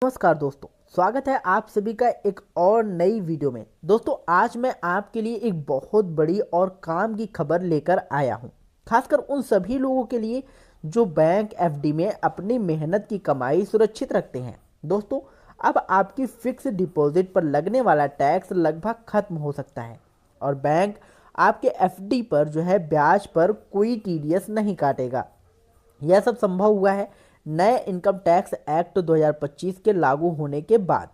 नमस्कार दोस्तों, स्वागत है आप सभी का एक और नई वीडियो में। दोस्तों आज मैं आपके लिए एक बहुत बड़ी और काम की खबर लेकर आया हूं, खासकर उन सभी लोगों के लिए जो बैंक एफडी में अपनी मेहनत की कमाई सुरक्षित रखते हैं। दोस्तों अब आपकी फिक्स डिपॉजिट पर लगने वाला टैक्स लगभग खत्म हो सकता है और बैंक आपके एफडी पर जो है ब्याज पर कोई टीडीएस नहीं काटेगा। यह सब संभव हुआ है नए इनकम टैक्स एक्ट 2025 के लागू होने के बाद,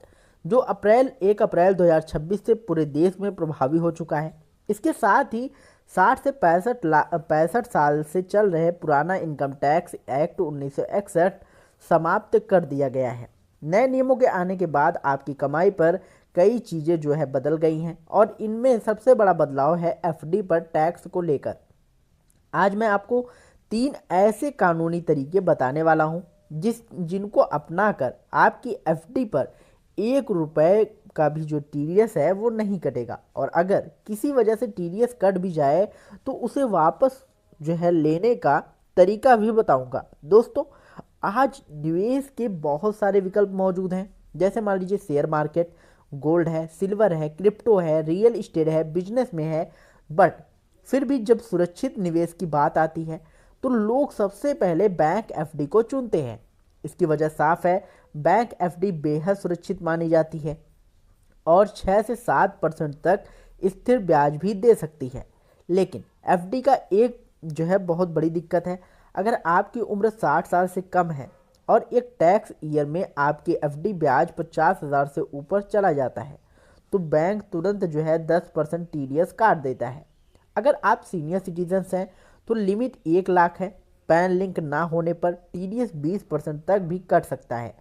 जो 1 अप्रैल 2026 से पूरे देश में प्रभावी हो चुका है। इसके साथ ही 60 से 65 साल से चल रहे पुराना इनकम टैक्स एक्ट 1961 समाप्त कर दिया गया है। नए नियमों के आने के बाद आपकी कमाई पर कई चीज़ें जो है बदल गई हैं और इनमें सबसे बड़ा बदलाव है एफडी पर टैक्स को लेकर। आज मैं आपको 3 ऐसे कानूनी तरीके बताने वाला हूं जिनको अपनाकर आपकी एफडी पर 1 रुपए का भी जो टीडीएस है वो नहीं कटेगा, और अगर किसी वजह से टीडीएस कट भी जाए तो उसे वापस जो है लेने का तरीका भी बताऊंगा। दोस्तों आज निवेश के बहुत सारे विकल्प मौजूद हैं, जैसे मान लीजिए शेयर मार्केट, गोल्ड है, सिल्वर है, क्रिप्टो है, रियल इस्टेट है, बिजनेस में है। बट फिर भी जब सुरक्षित निवेश की बात आती है तो लोग सबसे पहले बैंक एफडी को चुनते हैं। इसकी वजह साफ है, बैंक एफडी बेहद सुरक्षित मानी जाती है और 6 से 7% तक स्थिर ब्याज भी दे सकती है। लेकिन एफडी का एक जो है बहुत बड़ी दिक्कत है, अगर आपकी उम्र 60 साल से कम है और एक टैक्स ईयर में आपकी एफडी ब्याज 50,000 से ऊपर चला जाता है तो बैंक तुरंत जो है 10% टीडीएस काट देता है। अगर आप सीनियर सिटीजन्स हैं तो लिमिट 1 लाख है। पैन लिंक ना होने पर टीडीएस 20% तक भी कट सकता है।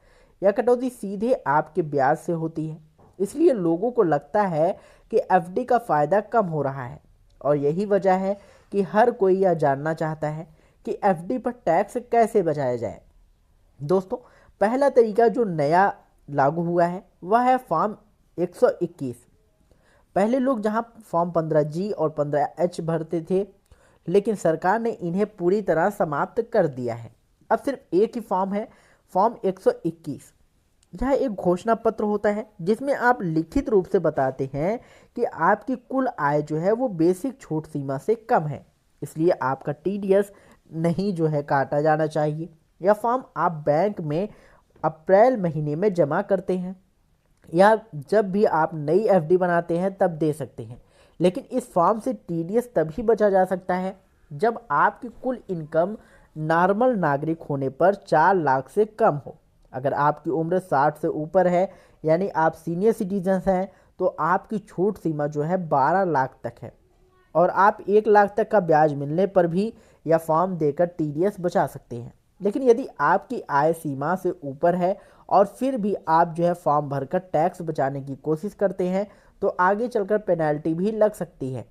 यह कटौती सीधे आपके ब्याज से होती है, इसलिए लोगों को लगता है कि एफडी का फ़ायदा कम हो रहा है और यही वजह है कि हर कोई यह जानना चाहता है कि एफडी पर टैक्स कैसे बचाया जाए। दोस्तों पहला तरीका जो नया लागू हुआ है वह है फॉर्म 121। पहले लोग जहां फॉर्म 15G और 15H भरते थे, लेकिन सरकार ने इन्हें पूरी तरह समाप्त कर दिया है। अब सिर्फ एक ही फॉर्म है, फॉर्म 121। यह एक घोषणा पत्र होता है जिसमें आप लिखित रूप से बताते हैं कि आपकी कुल आय जो है वो बेसिक छूट सीमा से कम है, इसलिए आपका टीडीएस नहीं जो है काटा जाना चाहिए। यह फॉर्म आप बैंक में अप्रैल महीने में जमा करते हैं या जब भी आप नई एफडी बनाते हैं तब दे सकते हैं। लेकिन इस फॉर्म से टीडीएस तभी बचा जा सकता है जब आपकी कुल इनकम नॉर्मल नागरिक होने पर 4 लाख से कम हो। अगर आपकी उम्र 60 से ऊपर है यानी आप सीनियर सिटीजन्स हैं तो आपकी छूट सीमा जो है 12 लाख तक है और आप 1 लाख तक का ब्याज मिलने पर भी यह फॉर्म देकर टीडीएस बचा सकते हैं। लेकिन यदि आपकी आय सीमा से ऊपर है और फिर भी आप जो है फॉर्म भरकर टैक्स बचाने की कोशिश करते हैं तो आगे चलकर पेनल्टी भी लग सकती है।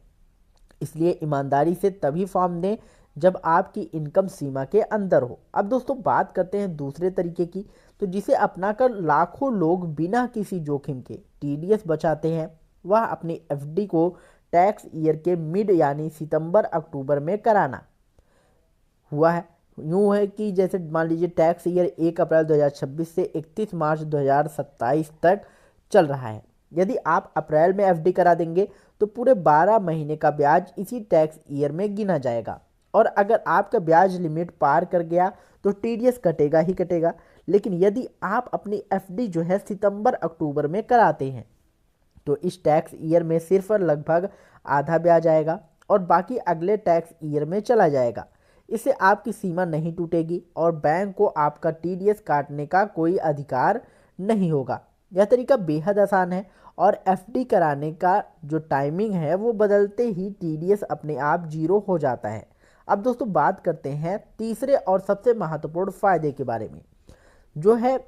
इसलिए ईमानदारी से तभी फॉर्म दें जब आपकी इनकम सीमा के अंदर हो। अब दोस्तों बात करते हैं दूसरे तरीके की, तो जिसे अपनाकर लाखों लोग बिना किसी जोखिम के टीडीएस बचाते हैं। वह अपनी एफडी को टैक्स ईयर के मिड यानी सितंबर अक्टूबर में कराना हुआ है। यूँ है कि जैसे मान लीजिए टैक्स ईयर 1 अप्रैल 2026 से 31 मार्च 2027 तक चल रहा है। यदि आप अप्रैल में एफडी करा देंगे तो पूरे 12 महीने का ब्याज इसी टैक्स ईयर में गिना जाएगा और अगर आपका ब्याज लिमिट पार कर गया तो टीडीएस कटेगा ही कटेगा। लेकिन यदि आप अपनी एफडी जो है सितंबर अक्टूबर में कराते हैं तो इस टैक्स ईयर में सिर्फ लगभग आधा ब्याज आएगा और बाकी अगले टैक्स ईयर में चला जाएगा। इससे आपकी सीमा नहीं टूटेगी और बैंक को आपका टीडीएस काटने का कोई अधिकार नहीं होगा। यह तरीका बेहद आसान है और एफडी कराने का जो टाइमिंग है वो बदलते ही टीडीएस अपने आप 0 हो जाता है। अब दोस्तों बात करते हैं तीसरे और सबसे महत्वपूर्ण फायदे के बारे में, जो है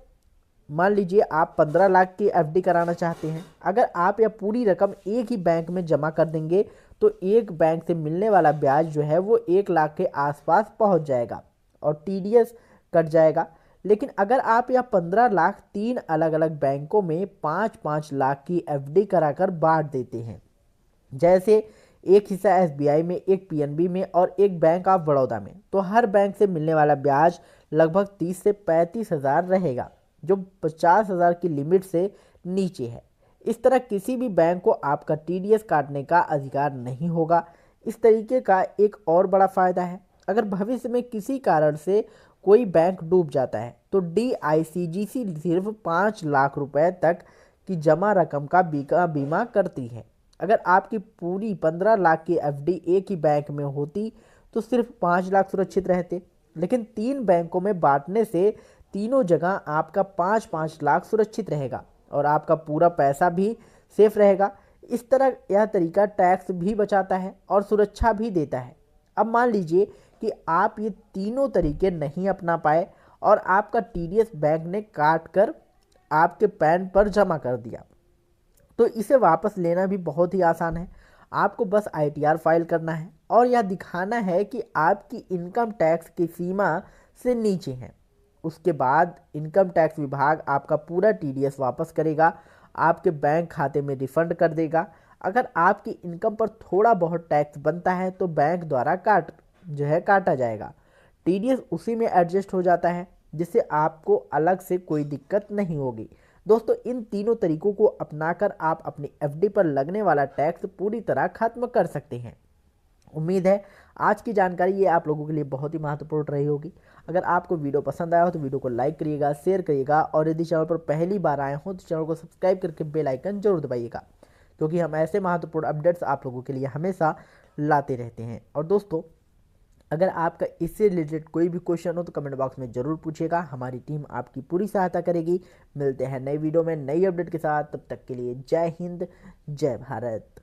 मान लीजिए आप 15 लाख की एफडी कराना चाहते हैं। अगर आप यह पूरी रकम एक ही बैंक में जमा कर देंगे तो एक बैंक से मिलने वाला ब्याज जो है वो 1 लाख के आसपास पहुंच जाएगा और टीडीएस कट जाएगा। लेकिन अगर आप यह 15 लाख 3 अलग अलग बैंकों में 5-5 लाख की एफडी कराकर बांट देते हैं, जैसे एक हिस्सा एसबीआई में, एक पीएनबी में और एक बैंक ऑफ बड़ौदा में, तो हर बैंक से मिलने वाला ब्याज लगभग 30 से 35 हज़ार रहेगा। जो 50,000 की लिमिट से नीचे है। इस तरह किसी भी बैंक को आपका टीडीएस काटने का अधिकार नहीं होगा। इस तरीके का एक और बड़ा फायदा है, अगर भविष्य में किसी कारण से कोई बैंक डूब जाता है तो डीआईसीजीसी सिर्फ 5 लाख रुपए तक की जमा रकम का बीमा करती है। अगर आपकी पूरी 15 लाख की एफडी एक ही बैंक में होती तो सिर्फ 5 लाख सुरक्षित रहते, लेकिन 3 बैंकों में बांटने से तीनों जगह आपका 5-5 लाख सुरक्षित रहेगा और आपका पूरा पैसा भी सेफ रहेगा। इस तरह यह तरीका टैक्स भी बचाता है और सुरक्षा भी देता है। अब मान लीजिए कि आप ये तीनों तरीके नहीं अपना पाए और आपका टीडीएस बैंक ने काट कर आपके पैन पर जमा कर दिया, तो इसे वापस लेना भी बहुत ही आसान है। आपको बस आईटीआर फाइल करना है और यह दिखाना है कि आपकी इनकम टैक्स की सीमा से नीचे है। उसके बाद इनकम टैक्स विभाग आपका पूरा टीडीएस वापस करेगा, आपके बैंक खाते में रिफंड कर देगा। अगर आपकी इनकम पर थोड़ा बहुत टैक्स बनता है तो बैंक द्वारा काटा जाएगा। टीडीएस उसी में एडजस्ट हो जाता है, जिससे आपको अलग से कोई दिक्कत नहीं होगी। दोस्तों, इन तीनों तरीकों को अपनाकर आप अपनी एफडी पर लगने वाला टैक्स पूरी तरह खत्म कर सकते हैं। उम्मीद है आज की जानकारी ये आप लोगों के लिए बहुत ही महत्वपूर्ण रही होगी। अगर आपको वीडियो पसंद आया हो तो वीडियो को लाइक करिएगा, शेयर करिएगा और यदि चैनल पर पहली बार आए हो तो चैनल को सब्सक्राइब करके बेल आइकन जरूर दबाइएगा, क्योंकि हम ऐसे महत्वपूर्ण अपडेट्स आप लोगों के लिए हमेशा लाते रहते हैं। और दोस्तों, अगर आपका इससे रिलेटेड कोई भी क्वेश्चन हो तो कमेंट बॉक्स में ज़रूर पूछिएगा, हमारी टीम आपकी पूरी सहायता करेगी। मिलते हैं नई वीडियो में नई अपडेट के साथ, तब तक के लिए जय हिंद, जय भारत।